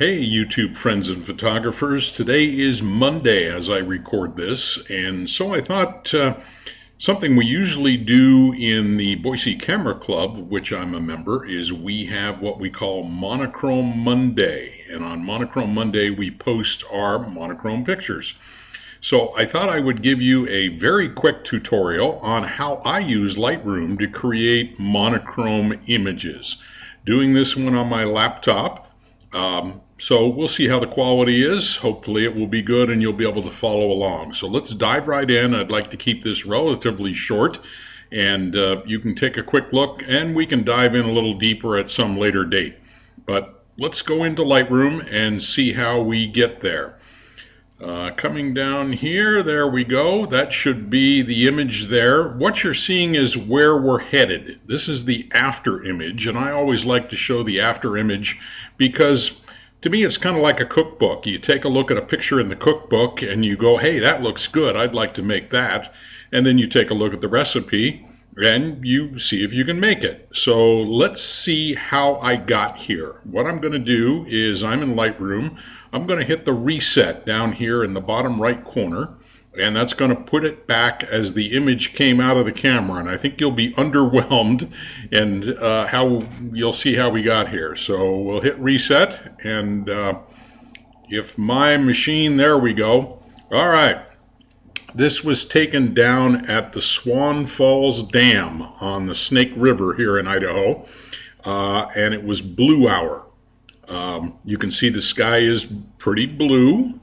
Hey YouTube friends and photographers, today is Monday as I record this, and so I thought something we usually do in the Boise Camera Club, which I'm a member, is we have what we call Monochrome Monday, and on Monochrome Monday we post our monochrome pictures. So I thought I would give you a very quick tutorial on how I use Lightroom to create monochrome images. Doing this one on my laptop. So we'll see how the quality is. Hopefully it will be good and you'll be able to follow along. So let's dive right in. I'd like to keep this relatively short, and you can take a quick look and we can dive in a little deeper at some later date. But let's go into Lightroom and see how we get there. Coming down here, there we go. That should be the image there. What you're seeing is where we're headed. This is the after image, and I always like to show the after image because to me it's kind of like a cookbook. You take a look at a picture in the cookbook and you go, hey, that looks good, I'd like to make that. And then you take a look at the recipe and you see if you can make it. So let's see how I got here. What I'm going to do is I'm in Lightroom. I'm going to hit the reset down here in the bottom right corner, and that's going to put it back as the image came out of the camera. And I think you'll be underwhelmed and how you'll see how we got here. So we'll hit reset, and if my machine, there we go. All right. This was taken down at the Swan Falls Dam on the Snake River here in Idaho, and it was blue hour. You can see the sky is pretty blue,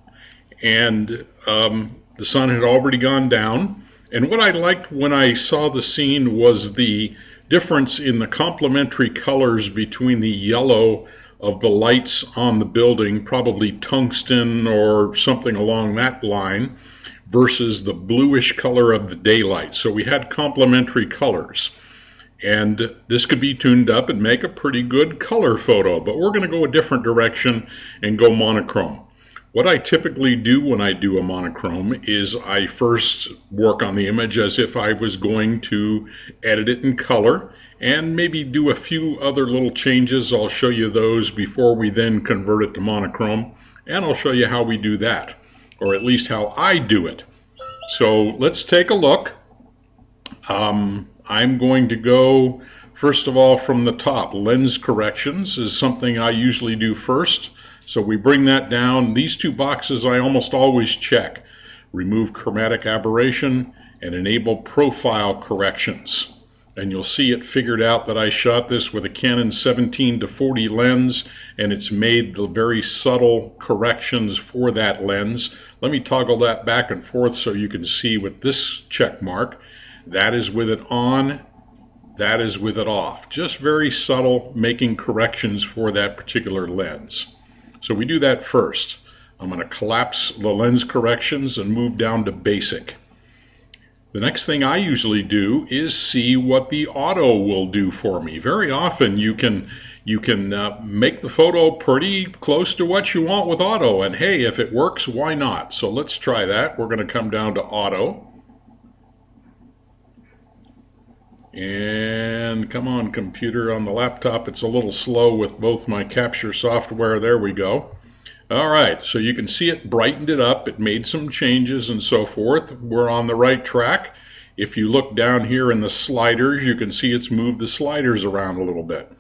and the sun had already gone down. And what I liked when I saw the scene was the difference in the complementary colors between the yellow of the lights on the building, probably tungsten or something along that line, versus the bluish color of the daylight. So we had complementary colors. And this could be tuned up and make a pretty good color photo, but we're going to go a different direction and go monochrome. What I typically do when I do a monochrome is I first work on the image as if I was going to edit it in color and maybe do a few other little changes. I'll show you those before we then convert it to monochrome, and I'll show you how we do that, or at least how I do it. So let's take a look. I'm going to go, first of all, from the top. Lens corrections is something I usually do first. So we bring that down. These two boxes I almost always check. Remove chromatic aberration and enable profile corrections. And you'll see it figured out that I shot this with a Canon 17-40 lens, and it's made the very subtle corrections for that lens. Let me toggle that back and forth so you can see with this check mark. That is with it on, that is with it off. Just very subtle, making corrections for that particular lens. So we do that first. I'm going to collapse the lens corrections and move down to basic. The next thing I usually do is see what the auto will do for me. Very often you can make the photo pretty close to what you want with auto, and hey, if it works, why not? So let's try that. We're going to come down to auto. And come on, computer on the laptop, it's a little slow with both my capture software. There we go. All right, so you can see it brightened it up, it made some changes and so forth. We're on the right track. If you look down here in the sliders, you can see it's moved the sliders around a little bit.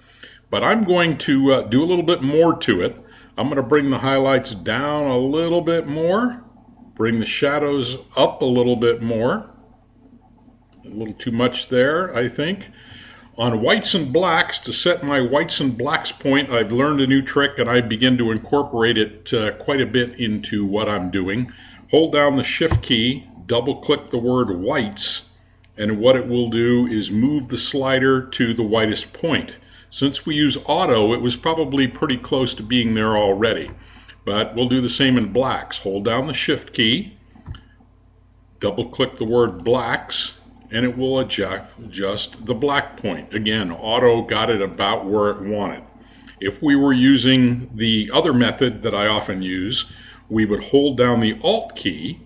But I'm going to do a little bit more to it. I'm going to bring the highlights down a little bit more, bring the shadows up a little bit more. A little too much there, I think. On whites and blacks, to set my whites and blacks point, I've learned a new trick and I begin to incorporate it quite a bit into what I'm doing. Hold down the shift key, double click the word whites, and what it will do is move the slider to the whitest point. Since we use auto, it was probably pretty close to being there already. But we'll do the same in blacks. Hold down the shift key, double click the word blacks, and it will adjust the black point. Again, auto got it about where it wanted. If we were using the other method that I often use, we would hold down the Alt key,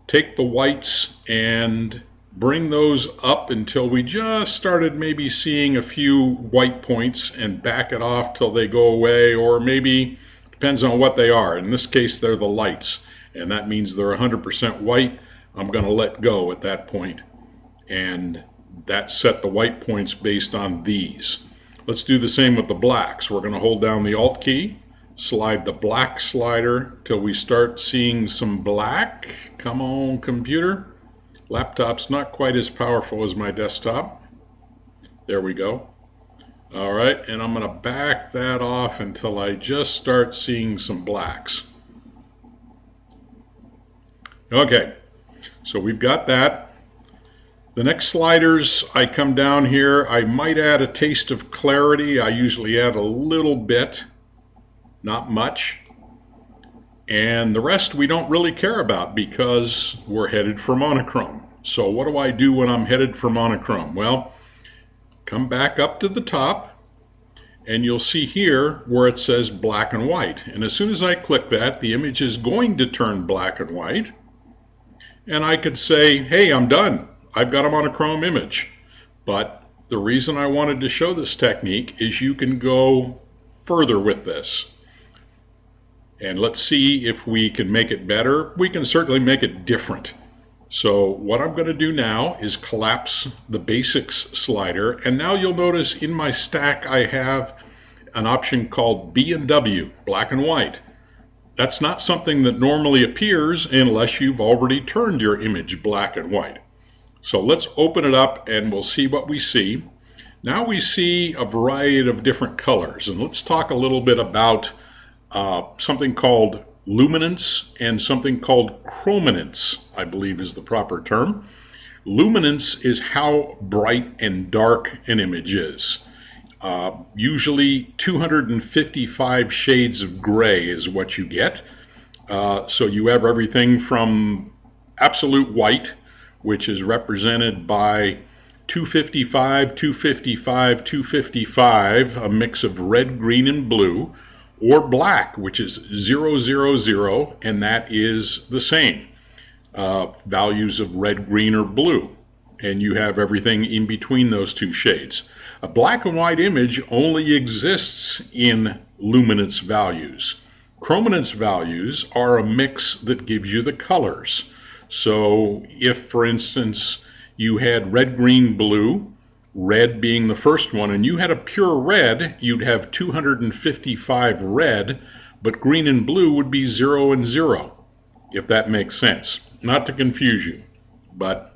take the whites and bring those up until we just started maybe seeing a few white points and back it off till they go away, or maybe Depends on what they are. In this case, they're the lights, and that means they're 100% white. I'm going to let go at that point, and that set the white points based on these. Let's do the same with the blacks. We're going to hold down the Alt key, slide the black slider till we start seeing some black. Come on, computer. Laptop's not quite as powerful as my desktop. There we go. All right, and I'm going to back that off until I just start seeing some blacks. Okay, so we've got that. The next sliders, I come down here. I might add a taste of clarity. I usually add a little bit, not much. And the rest we don't really care about because we're headed for monochrome. So what do I do when I'm headed for monochrome? Well, come back up to the top, and you'll see here where it says black and white. And as soon as I click that, the image is going to turn black and white. And I could say, hey, I'm done. I've got a monochrome image. But the reason I wanted to show this technique is you can go further with this. And let's see if we can make it better. We can certainly make it different. So what I'm going to do now is collapse the basics slider, and now you'll notice in my stack I have an option called B and W, black and white. That's not something that normally appears unless you've already turned your image black and white. So let's open it up and we'll see what we see. Now we see a variety of different colors, and let's talk a little bit about something called luminance and something called chrominance, I believe is the proper term. Luminance is how bright and dark an image is. Usually 255 shades of gray is what you get. So you have everything from absolute white, which is represented by 255, 255, 255, a mix of red, green, and blue, or black, which is 000, and that is the same. Values of red, green, or blue. And you have everything in between those two shades. A black and white image only exists in luminance values. Chrominance values are a mix that gives you the colors. So if, for instance, you had red, green, blue, red being the first one, and you had a pure red, you'd have 255 red, but green and blue would be 0 and 0, if that makes sense. Not to confuse you, but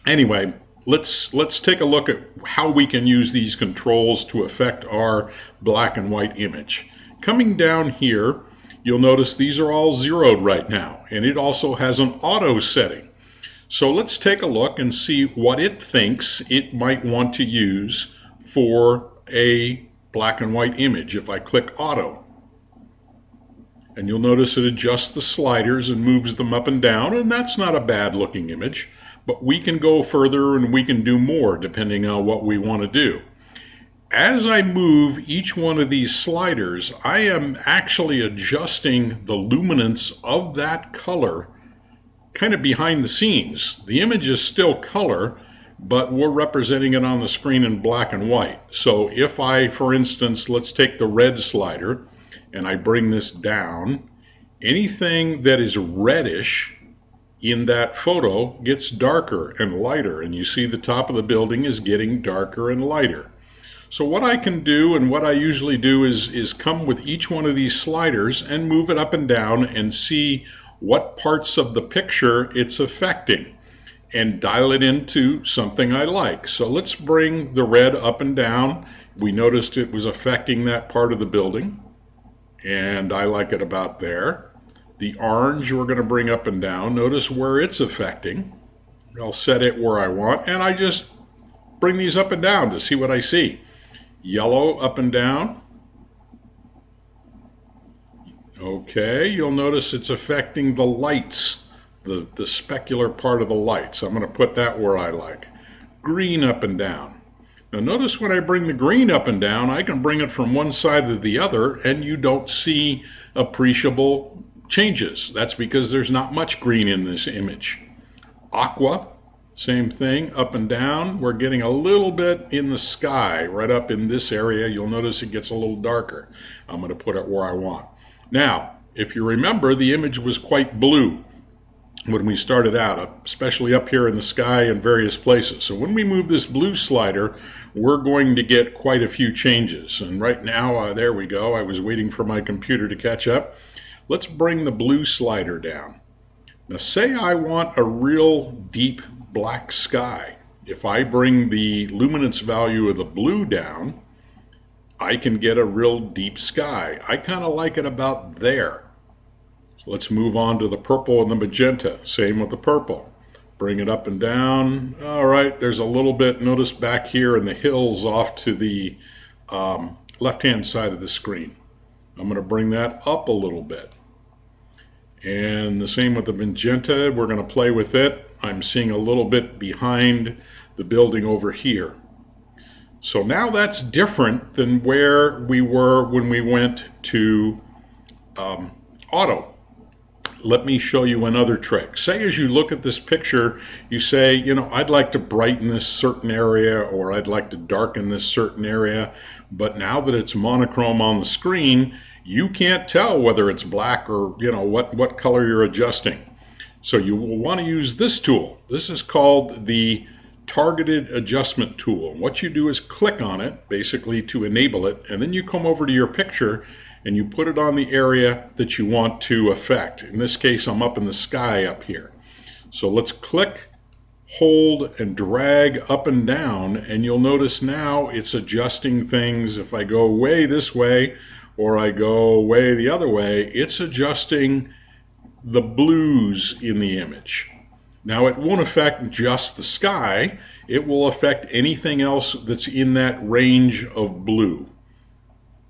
anyway, let's take a look at how we can use these controls to affect our black and white image. Coming down here, you'll notice these are all zeroed right now, and it also has an auto setting. So let's take a look and see what it thinks it might want to use for a black and white image if I click auto. And you'll notice it adjusts the sliders and moves them up and down, and that's not a bad looking image, but we can go further and we can do more depending on what we want to do. As I move each one of these sliders, I am actually adjusting the luminance of that color kind of behind the scenes. The image is still color, but we're representing it on the screen in black and white. So if I, for instance, let's take the red slider and I bring this down, anything that is reddish in that photo gets darker and lighter, and you see the top of the building is getting darker and lighter. So what I can do, and what I usually do, is come with each one of these sliders and move it up and down and see what parts of the picture it's affecting and dial it into something I like. So let's bring the red up and down. We noticed it was affecting that part of the building, and I like it about there. The orange we're going to bring up and down. Notice where it's affecting. I'll set it where I want, and I just bring these up and down to see what I see. Yellow up and down. Okay, you'll notice it's affecting the lights, the specular part of the lights. I'm going to put that where I like. Green up and down. Now notice when I bring the green up and down, I can bring it from one side to the other, and you don't see appreciable changes. That's because there's not much green in this image. Aqua, same thing, up and down. We're getting a little bit in the sky, right up in this area. You'll notice it gets a little darker. I'm going to put it where I want. Now, if you remember, the image was quite blue when we started out, especially up here in the sky and various places. So when we move this blue slider, we're going to get quite a few changes. And right now, there we go. I was waiting for my computer to catch up. Let's bring the blue slider down. Now say I want a real deep black sky. If I bring the luminance value of the blue down, I can get a real deep sky. I kind of like it about there. So let's move on to the purple and the magenta. Same with the purple. Bring it up and down. All right, there's a little bit, notice back here in the hills off to the left-hand side of the screen. I'm going to bring that up a little bit. And the same with the magenta, we're going to play with it. I'm seeing a little bit behind the building over here. So now that's different than where we were when we went to auto. Let me show you another trick. Say as you look at this picture, you say, you know, I'd like to brighten this certain area, or I'd like to darken this certain area, but now that it's monochrome on the screen, you can't tell whether it's black or, you know, what color you're adjusting. So you will want to use this tool. This is called the targeted adjustment tool. What you do is click on it, basically to enable it, and then you come over to your picture and you put it on the area that you want to affect. In this case, I'm up in the sky up here. So let's click, hold, and drag up and down, and you'll notice now it's adjusting things. If I go way this way, or I go way the other way, it's adjusting the blues in the image. Now it won't affect just the sky, it will affect anything else that's in that range of blue.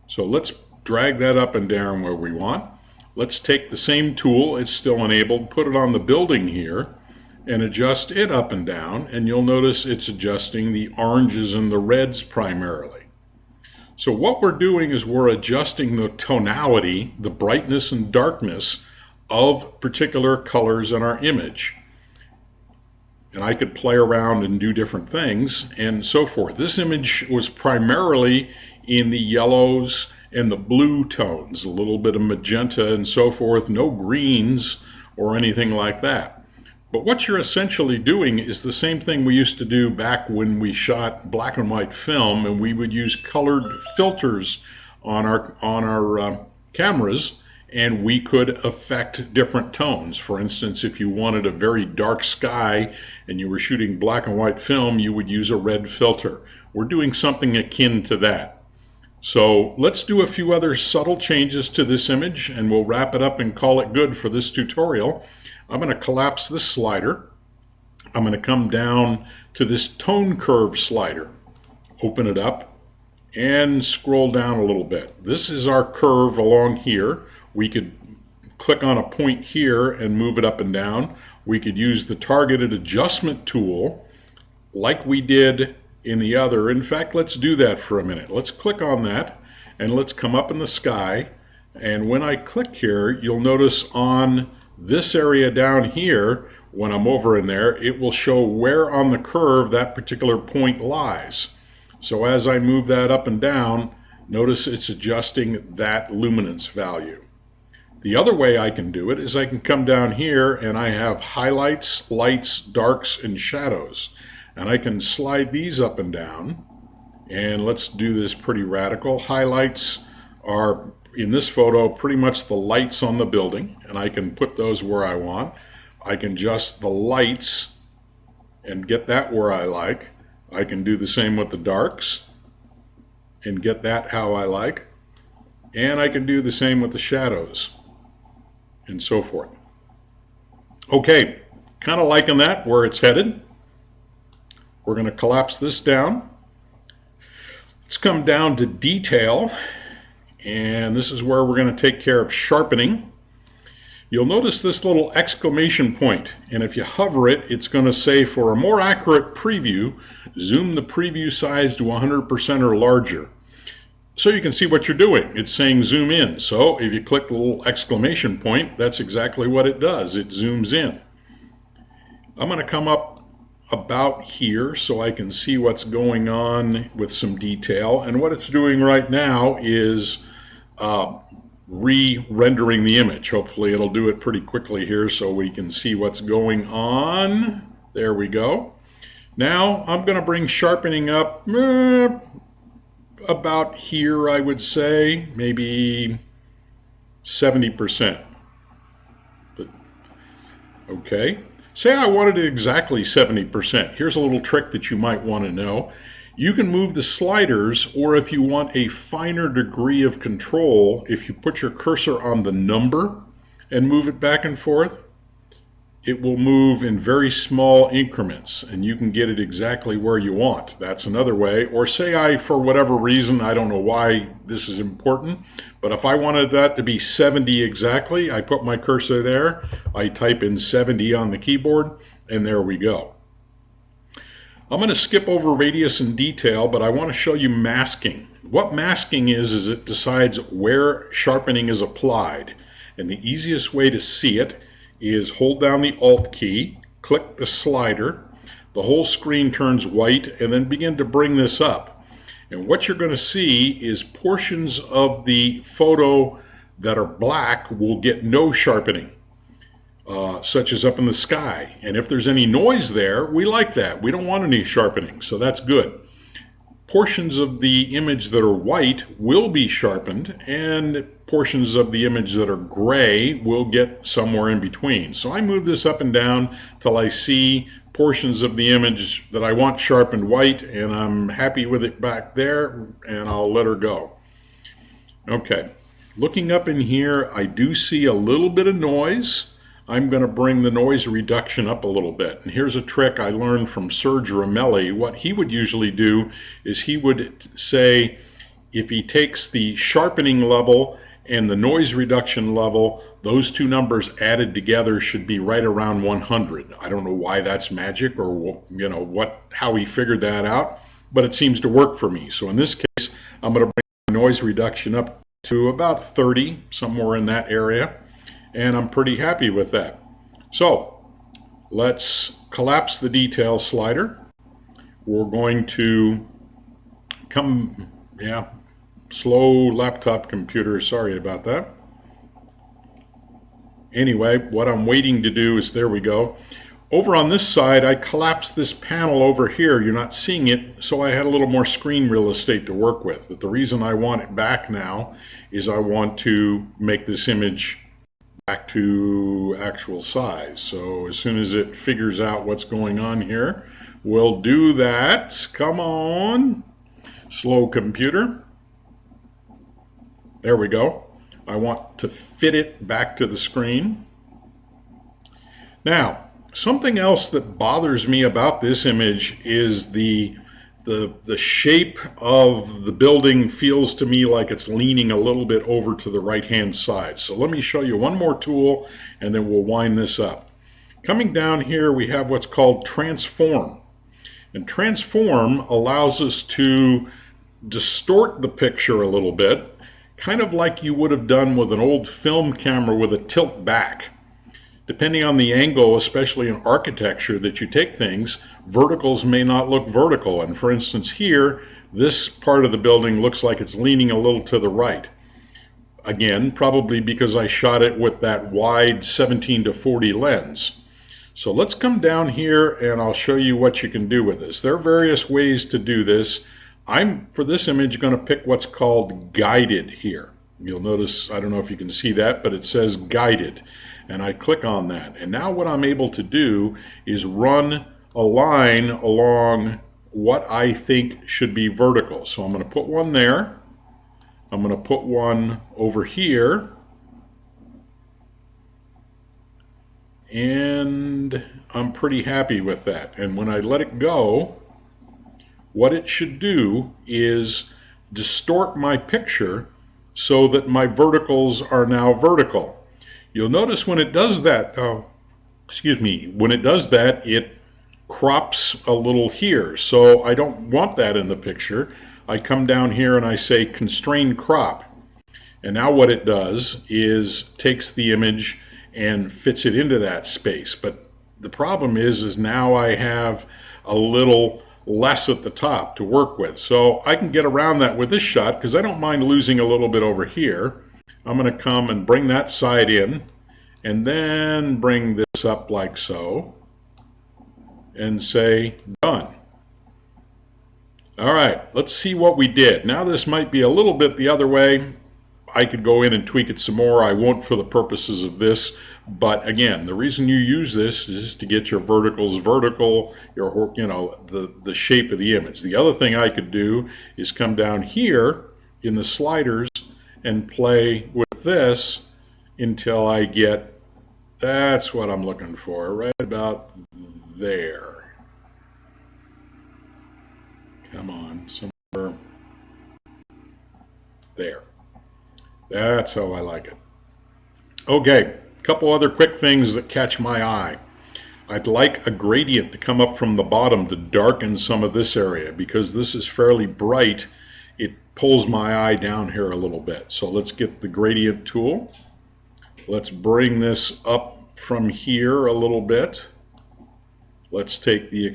So let's drag that up and down where we want. Let's take the same tool, it's still enabled, put it on the building here, and adjust it up and down, and you'll notice it's adjusting the oranges and the reds primarily. So what we're doing is we're adjusting the tonality, the brightness and darkness of particular colors in our image. And I could play around and do different things and so forth. This image was primarily in the yellows and the blue tones, a little bit of magenta and so forth, no greens or anything like that. But what you're essentially doing is the same thing we used to do back when we shot black and white film, and we would use colored filters on our cameras, and we could affect different tones. For instance, if you wanted a very dark sky and you were shooting black and white film, you would use a red filter. We're doing something akin to that. So let's do a few other subtle changes to this image, and we'll wrap it up and call it good for this tutorial. I'm going to collapse this slider. I'm going to come down to this tone curve slider, open it up, and scroll down a little bit. This is our curve along here. We could click on a point here and move it up and down. We could use the targeted adjustment tool like we did in the other. In fact, let's do that for a minute. Let's click on that and let's come up in the sky. And when I click here, you'll notice on this area down here, when I'm over in there, it will show where on the curve that particular point lies. So as I move that up and down, notice it's adjusting that luminance value. The other way I can do it is I can come down here and I have highlights, lights, darks, and shadows. And I can slide these up and down. And let's do this pretty radical. Highlights are, in this photo, pretty much the lights on the building, and I can put those where I want. I can adjust the lights and get that where I like. I can do the same with the darks and get that how I like. And I can do the same with the shadows and so forth. Okay, kind of liking that, where it's headed. We're going to collapse this down. Let's come down to detail. And this is where we're going to take care of sharpening. You'll notice this little exclamation point, and if you hover it, it's going to say, for a more accurate preview, zoom the preview size to 100% or larger. So you can see what you're doing. It's saying zoom in. So if you click the little exclamation point, that's exactly what it does. It zooms in. I'm going to come up about here so I can see what's going on with some detail. And what it's doing right now is re-rendering the image. Hopefully it'll do it pretty quickly here so we can see what's going on. There we go. Now I'm going to bring sharpening up about here, I would say, maybe 70%. But, okay. Say I wanted it exactly 70%. Here's a little trick that you might want to know. You can move the sliders, or if you want a finer degree of control, if you put your cursor on the number and move it back and forth, it will move in very small increments and you can get it exactly where you want. That's another way. Or say for whatever reason, I don't know why this is important, but if I wanted that to be 70 exactly, I put my cursor there, I type in 70 on the keyboard, and there we go. I'm going to skip over radius and detail, but I want to show you masking. What masking is it decides where sharpening is applied. And the easiest way to see it is hold down the Alt key, click the slider, the whole screen turns white, and then begin to bring this up. And what you're going to see is portions of the photo that are black will get no sharpening, such as up in the sky. And if there's any noise there, we like that. We don't want any sharpening, so that's good. Portions of the image that are white will be sharpened, and portions of the image that are gray will get somewhere in between. So I move this up and down till I see portions of the image that I want sharpened white, and I'm happy with it back there, and I'll let her go. Okay, looking up in here, I do see a little bit of noise. I'm going to bring the noise reduction up a little bit. And here's a trick I learned from Serge Ramelli. What he would usually do is he would say, if he takes the sharpening level and the noise reduction level, those two numbers added together should be right around 100. I don't know why that's magic, or how he figured that out, but it seems to work for me. So in this case, I'm going to bring the noise reduction up to about 30, somewhere in that area. And I'm pretty happy with that. So let's collapse the detail slider. We're going to slow laptop computer, sorry about that. Anyway, what I'm waiting to do is, there we go. Over on this side, I collapsed this panel over here. You're not seeing it, so I had a little more screen real estate to work with. But the reason I want it back now is I want to make this image back to actual size. So as soon as it figures out what's going on here, we'll do that. Come on, slow computer. There we go. I want to fit it back to the screen. Now, something else that bothers me about this image is the shape of the building feels to me like it's leaning a little bit over to the right-hand side. So let me show you one more tool and then we'll wind this up. Coming down here, we have what's called transform. And transform allows us to distort the picture a little bit, kind of like you would have done with an old film camera with a tilt back. Depending on the angle, especially in architecture that you take things, verticals may not look vertical. And for instance here, this part of the building looks like it's leaning a little to the right. Again, probably because I shot it with that wide 17-40 lens. So let's come down here and I'll show you what you can do with this. There are various ways to do this. I'm, for this image, going to pick what's called guided here. You'll notice, I don't know if you can see that, but it says guided. And I click on that. And now what I'm able to do is run a line along what I think should be vertical. So I'm going to put one there. I'm going to put one over here. And I'm pretty happy with that. And when I let it go, what it should do is distort my picture so that my verticals are now vertical. You'll notice when it does that, when it does that, it crops a little here. So I don't want that in the picture. I come down here and I say constrain crop. And now what it does is takes the image and fits it into that space. But the problem is now I have a little less at the top to work with. So I can get around that with this shot because I don't mind losing a little bit over here. I'm going to come and bring that side in and then bring this up like so and say done. All right, let's see what we did. Now this might be a little bit the other way. I could go in and tweak it some more. I won't for the purposes of this. But again, the reason you use this is to get your verticals vertical, your, the shape of the image. The other thing I could do is come down here in the sliders and play with this until I get, that's what I'm looking for, right about there. Come on, somewhere there. That's how I like it. Okay, a couple other quick things that catch my eye. I'd like a gradient to come up from the bottom to darken some of this area because this is fairly bright. It pulls my eye down here a little bit. So let's get the gradient tool. Let's bring this up from here a little bit. Let's take the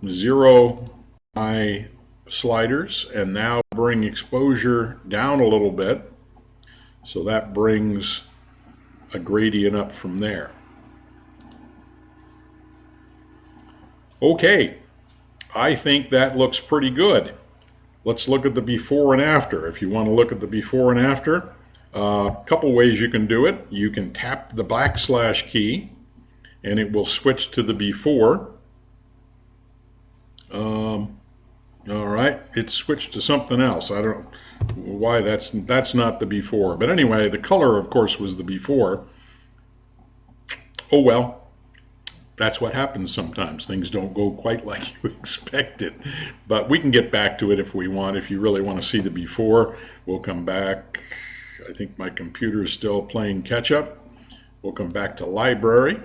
0 eye sliders and now bring exposure down a little bit. So that brings a gradient up from there. Okay, I think that looks pretty good. Let's look at the before and after. If you want to look at the before and after, a couple ways you can do it. You can tap the / key and it will switch to the before. All right, it's switched to something else. I don't know why that's not the before. But anyway, the color, of course, was the before. Oh well, that's what happens sometimes. Things don't go quite like you expected. But we can get back to it if we want. If you really want to see the before, we'll come back. I think my computer is still playing catch up. We'll come back to library.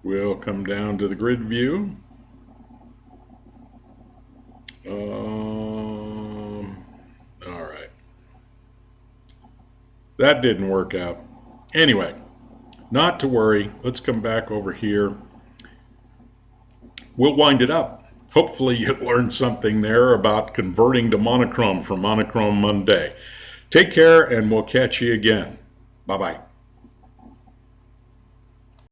We'll come down to the grid view. All right. That didn't work out. Anyway, not to worry. Let's come back over here. We'll wind it up. Hopefully you learned something there about converting to monochrome for Monochrome Monday. Take care and we'll catch you again. Bye-bye.